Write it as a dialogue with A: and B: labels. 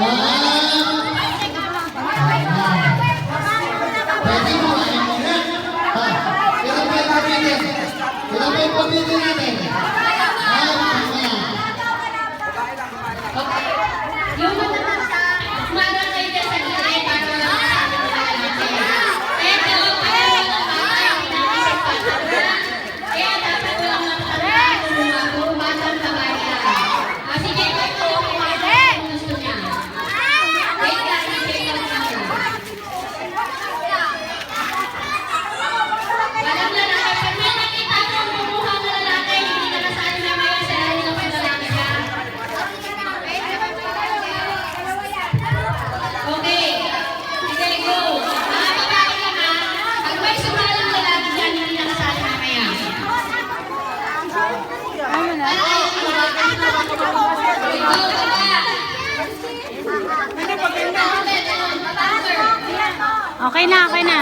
A: Pwede mo ba yung muna? Ilan pa yung pamili? Ilan pa yung pamili natin?
B: Yung umaga kayo dyan sa gilid para lang sa amin na natin. Pero, ayaw ng bata, inaisip pa naman. Kaya dapat lang magtanda kung batang kabayan. Sige, ito yung gusto niya. Wait lang, i-check lang natin. Walang lalaki. Pag may nakita kong kumuha ng lalaki, hindi ka nasali na ngayon sa lalim ng lalaki ka. Okay. Sige, go. Mga babae lang ha. Pag may sumalang lalaki dyan, hindi na kasali na kaya.
C: Okay na, okay na.